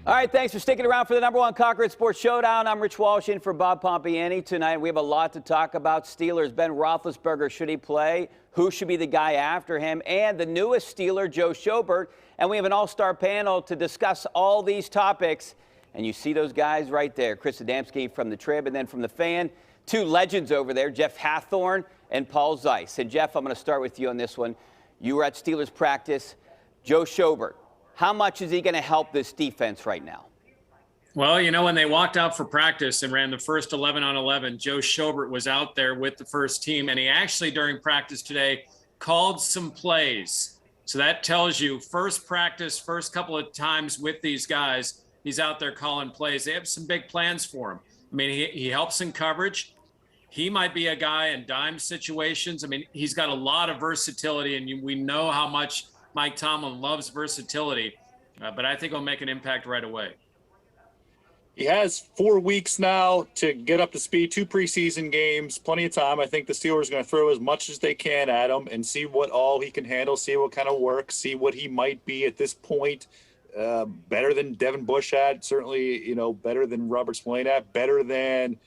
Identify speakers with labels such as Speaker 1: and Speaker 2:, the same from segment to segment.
Speaker 1: All right, thanks for sticking around for the #1 Cochran Sports Showdown. I'm Rich Walsh in for Bob Pompiani tonight. We have a lot to talk about. Steelers, Ben Roethlisberger, should he play? Who should be the guy after him? And the newest Steeler, Joe Schobert. And we have an all-star panel to discuss all these topics. And you see those guys right there. Chris Adamski from the Trib, and then from the Fan, two legends over there, Jeff Hathhorn and Paul Zeise. And Jeff, I'm going to start with you on this one. You were at Steelers practice. Joe Schobert. How much is he going to help this defense right now?
Speaker 2: Well, you know, when they walked out for practice and ran the first 11 on 11, Joe Schobert was out there with the first team, and he actually, during practice today, called some plays. So that tells you first practice, first couple of times with these guys, he's out there calling plays. They have some big plans for him. I mean, he helps in coverage. He might be a guy in dime situations. I mean, he's got a lot of versatility, and we know how much Mike Tomlin loves versatility, but I think he'll make an impact right away.
Speaker 3: He has 4 weeks now to get up to speed, 2 preseason games, plenty of time. I think the Steelers are going to throw as much as they can at him and see what all he can handle, see what kind of work, see what he might be at this point. Better than Devin Bush had, certainly, you know, better than Robert Spillane had, better than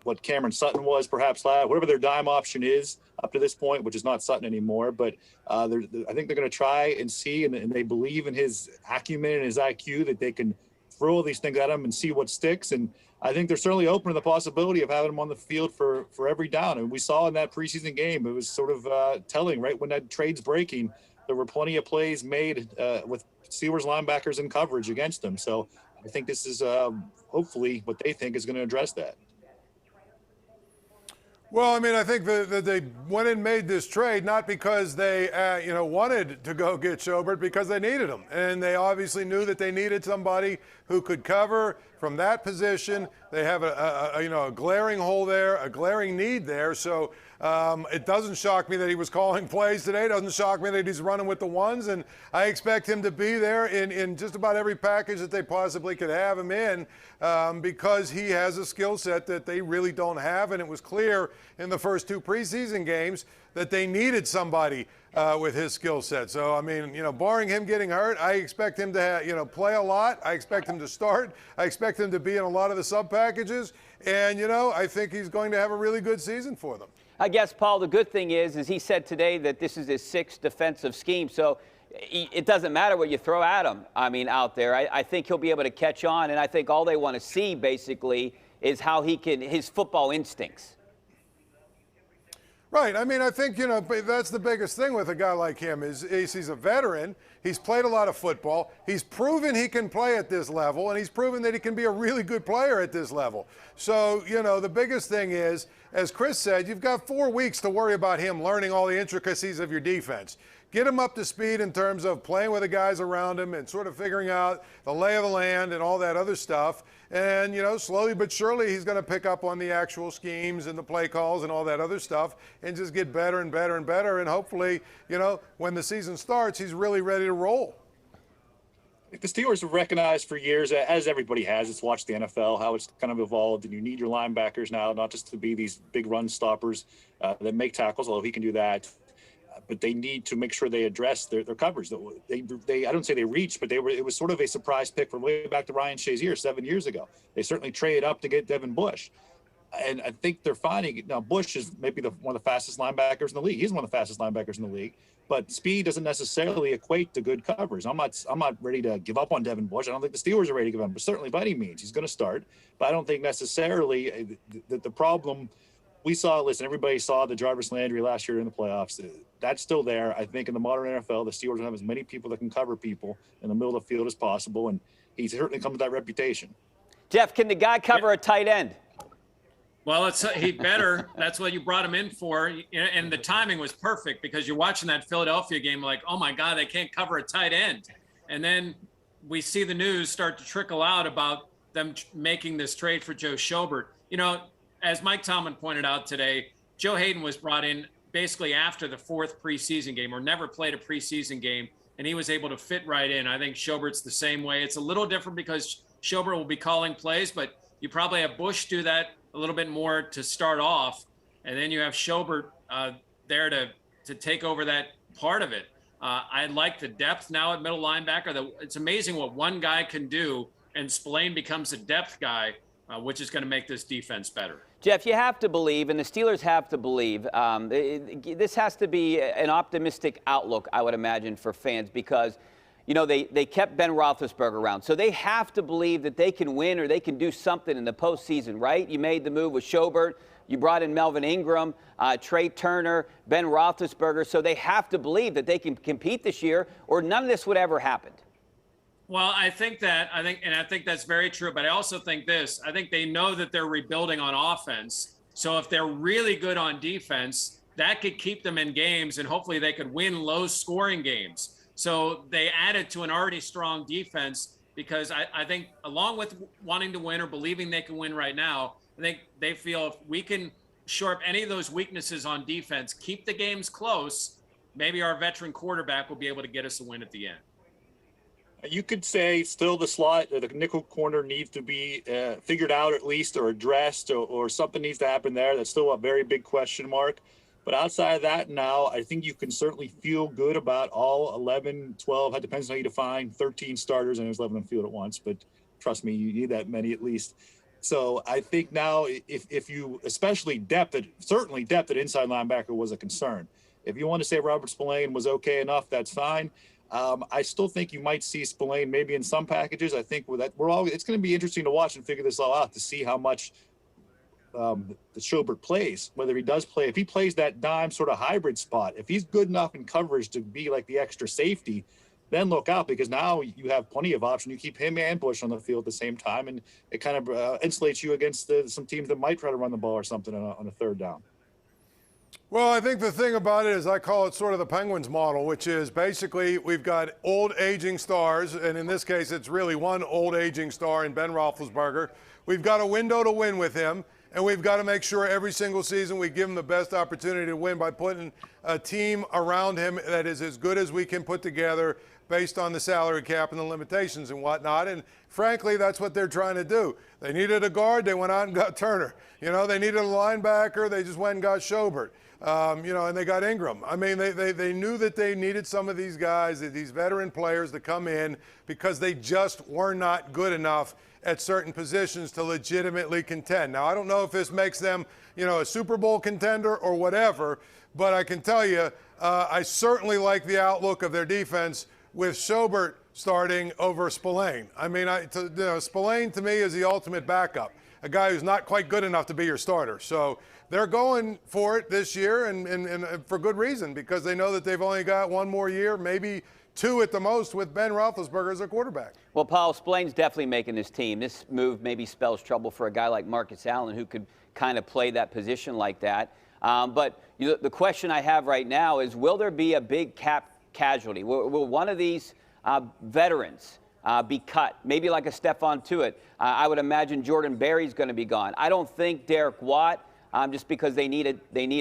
Speaker 3: what Cameron Sutton was perhaps last, whatever their dime option is up to this point, which is not Sutton anymore. But I think they're going to try and see, and they believe in his acumen and his IQ that they can throw all these things at him and see what sticks. And I think they're certainly open to the possibility of having him on the field for every down. And we saw in that preseason game, it was sort of telling right when that trade's breaking, there were plenty of plays made with Steelers linebackers in coverage against him. So I think this is hopefully what they think is going to address that.
Speaker 4: Well, I mean, I think that they went and made this trade not because they, wanted to go get Schobert, because they needed him. And they obviously knew that they needed somebody who could cover from that position. They have a glaring hole there, a glaring need there. So it doesn't shock me that he was calling plays today. It doesn't shock me that he's running with the ones. And I expect him to be there in just about every package that they possibly could have him in, because he has a skill set that they really don't have. And it was clear in the first 2 preseason games that they needed somebody with his skill set. So, I mean, barring him getting hurt, I expect him to, play a lot. I expect him to start. I expect him to be in a lot of the sub packages. And, I think he's going to have a really good season for them.
Speaker 1: I guess, Paul, the good thing is he said today that this is his 6th defensive scheme. So it doesn't matter what you throw at him, out there. I think he'll be able to catch on. And I think all they want to see, basically, is how his football instincts.
Speaker 4: Right. I mean, I think, that's the biggest thing with a guy like him is he's a veteran. He's played a lot of football. He's proven he can play at this level, and he's proven that he can be a really good player at this level. So, the biggest thing is, as Chris said, you've got 4 weeks to worry about him learning all the intricacies of your defense. Get him up to speed in terms of playing with the guys around him and sort of figuring out the lay of the land and all that other stuff. And, slowly but surely he's going to pick up on the actual schemes and the play calls and all that other stuff and just get better and better and better. And hopefully, when the season starts, he's really ready to roll.
Speaker 3: The Steelers have recognized for years, as everybody has, it's watched the NFL, how it's kind of evolved, and you need your linebackers now, not just to be these big run stoppers that make tackles, although he can do that. But they need to make sure they address their coverage. They I don't say they reached, but it was sort of a surprise pick from way back to Ryan Shazier 7 years ago. They certainly traded up to get Devin Bush. And I think they're finding now Bush is maybe one of the fastest linebackers in the league. He's one of the fastest linebackers in the league, but speed doesn't necessarily equate to good coverage. I'm not ready to give up on Devin Bush. I don't think the Steelers are ready to give up, but certainly by any means he's going to start. But I don't think necessarily that the problem we saw. Listen, everybody saw the Jarvis Landry last year in the playoffs. That's still there. I think in the modern NFL, the Steelers will have as many people that can cover people in the middle of the field as possible, and he certainly comes with that reputation.
Speaker 1: Jeff, can the guy cover a tight end?
Speaker 2: Well, he better. That's what you brought him in for. And the timing was perfect because you're watching that Philadelphia game like, oh, my God, they can't cover a tight end. And then we see the news start to trickle out about them making this trade for Joe Schobert. As Mike Tomlin pointed out today, Joe Hayden was brought in basically after the 4th preseason game, or never played a preseason game, and he was able to fit right in. I think Schobert's the same way. It's a little different because Schobert will be calling plays, but you probably have Bush do that a little bit more to start off, and then you have Schobert there to take over that part of it. I like the depth now at middle linebacker. It's amazing what one guy can do, and Spillane becomes a depth guy, which is going to make this defense better.
Speaker 1: Jeff, you have to believe, and the Steelers have to believe, this has to be an optimistic outlook, I would imagine, for fans, because, you know, they kept Ben Roethlisberger around. So they have to believe that they can win or they can do something in the postseason, right? You made the move with Schobert. You brought in Melvin Ingram, Trey Turner, Ben Roethlisberger. So they have to believe that they can compete this year, or none of this would ever happen.
Speaker 2: Well, I think that's very true. But I also think this. I think they know that they're rebuilding on offense. So if they're really good on defense, that could keep them in games, and hopefully they could win low-scoring games. So they added to an already strong defense, because I think, along with wanting to win or believing they can win right now, I think they feel if we can shore up any of those weaknesses on defense, keep the games close, maybe our veteran quarterback will be able to get us a win at the end.
Speaker 3: You could say still the slot, the nickel corner needs to be figured out at least, or addressed, or something needs to happen there. That's still a very big question mark. But outside of that now, I think you can certainly feel good about all 11, 12, it depends on how you define, 13 starters, and there's 11 on the field at once. But trust me, you need that many at least. So I think now if you, especially depth, certainly depth at inside linebacker was a concern. If you want to say Robert Spillane was okay enough, that's fine. I still think you might see Spillane maybe in some packages. I think with that, it's going to be interesting to watch and figure this all out to see how much the Schobert plays, whether he does play. If he plays that dime sort of hybrid spot, if he's good enough in coverage to be like the extra safety, then look out, because now you have plenty of options. You keep him and Bush on the field at the same time, and it kind of insulates you against some teams that might try to run the ball or something on a third down.
Speaker 4: Well, I think the thing about it is I call it sort of the Penguins model, which is basically we've got old aging stars, and in this case it's really one old aging star in Ben Roethlisberger. We've got a window to win with him, and we've got to make sure every single season we give him the best opportunity to win by putting a team around him that is as good as we can put together based on the salary cap and the limitations and whatnot. And frankly, that's what they're trying to do. They needed a guard, they went out and got Turner. You know, they needed a linebacker, they just went and got Schobert. And they got Ingram. I mean, they knew that they needed some of these guys, these veteran players to come in, because they just were not good enough at certain positions to legitimately contend. Now, I don't know if this makes them, a Super Bowl contender or whatever, but I can tell you, I certainly like the outlook of their defense with Schobert starting over Spillane. I mean, Spillane to me is the ultimate backup, a guy who's not quite good enough to be your starter. So they're going for it this year, and for good reason, because they know that they've only got one more year, maybe two at the most, with Ben Roethlisberger as a quarterback.
Speaker 1: Well, Paul, Spillane's definitely making this team. This move maybe spells trouble for a guy like Marcus Allen, who could kind of play that position like that. But the question I have right now is, will there be a big cap casualty? Will one of these veterans be cut? Maybe like a Stephon Tuitt. I would imagine Jordan Berry's going to be gone. I don't think Derek Watt, just because they need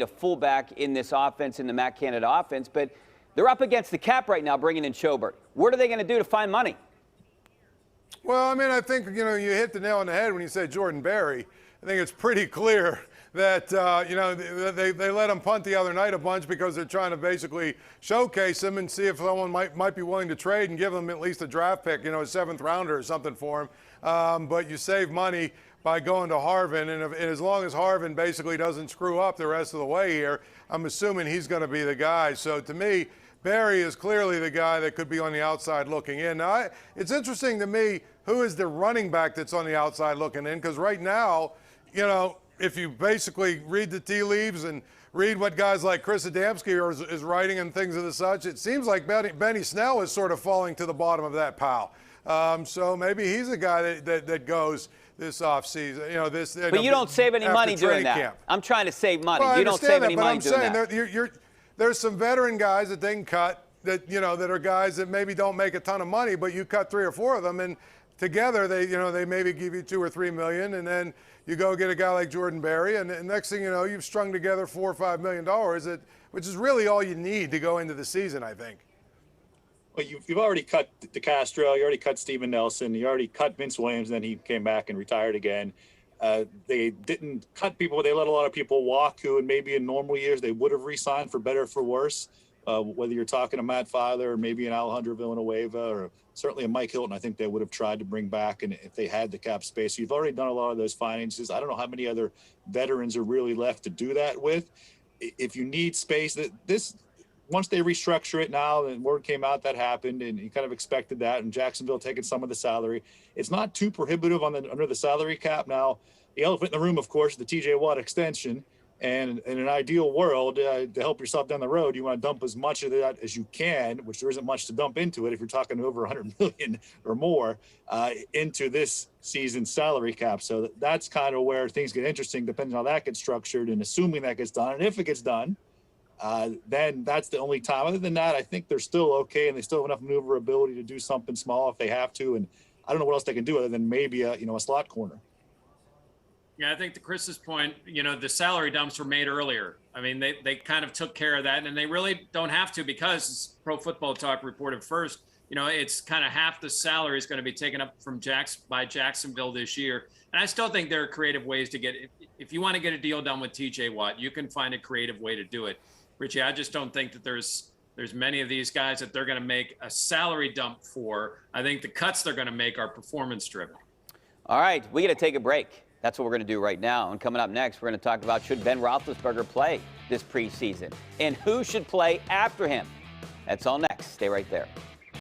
Speaker 1: a fullback in this offense, in the Matt Canada offense. But they're up against the cap right now, bringing in Schobert. What are they going to do to find money?
Speaker 4: Well, I mean, I think, you hit the nail on the head when you say Jordan Berry. I think it's pretty clear that, they let him punt the other night a bunch because they're trying to basically showcase him and see if someone might be willing to trade and give him at least a draft pick, a seventh rounder or something for him. But you save money by going to Harvin, and as long as Harvin basically doesn't screw up the rest of the way here, I'm assuming he's going to be the guy. So to me, Berry is clearly the guy that could be on the outside looking in. Now, it's interesting to me who is the running back that's on the outside looking in, because right now, if you basically read the tea leaves and read what guys like Chris Adamski is writing and things of the such, it seems like Benny Snell is sort of falling to the bottom of that pile. So maybe he's a guy that goes this offseason.
Speaker 1: But you don't save any money doing that. Camp. I'm trying to save money.
Speaker 4: Well,
Speaker 1: you don't save any money doing that.
Speaker 4: But I'm saying there's some veteran guys that they can cut that are guys that maybe don't make a ton of money, but you cut 3 or 4 of them, and together they maybe give you $2 or $3 million, and then you go get a guy like Jordan Berry, and next thing you know, you've strung together $4 or $5 million, which is really all you need to go into the season, I think.
Speaker 3: Well, you've already cut DeCastro, you already cut Steven Nelson, you already cut Vince Williams, then he came back and retired again. They didn't cut people, they let a lot of people walk who maybe in normal years they would have re-signed for better or for worse. whether you're talking to Matt Filer or maybe an Alejandro Villanueva or certainly a Mike Hilton, I think they would have tried to bring back, and if they had the cap space. So you've already done a lot of those finances. I don't know how many other veterans are really left to do that with. If you need space, once they restructure it now, and word came out that happened, and you kind of expected that, and Jacksonville taking some of the salary. It's not too prohibitive under the salary cap. Now, the elephant in the room, of course, the TJ Watt extension. And in an ideal world, to help yourself down the road, you want to dump as much of that as you can, which there isn't much to dump into it if you're talking over 100 million or more, into this season's salary cap. So that's kind of where things get interesting, depending on how that gets structured, and assuming that gets done. And if it gets done, then that's the only time. Other than that, I think they're still okay, and they still have enough maneuverability to do something small if they have to. And I don't know what else they can do other than maybe a slot corner.
Speaker 2: Yeah, I think to Chris's point, the salary dumps were made earlier. I mean, they kind of took care of that, and they really don't have to, because Pro Football Talk reported first, it's kind of half the salary is going to be taken up by Jacksonville this year. And I still think there are creative ways to get it. If you want to get a deal done with TJ Watt, you can find a creative way to do it. Richie, I just don't think that there's many of these guys that they're going to make a salary dump for. I think the cuts they're going to make are performance driven.
Speaker 1: All right, we got to take a break. That's what we're going to do right now. And coming up next, we're going to talk about, should Ben Roethlisberger play this preseason, and who should play after him. That's all next. Stay right there.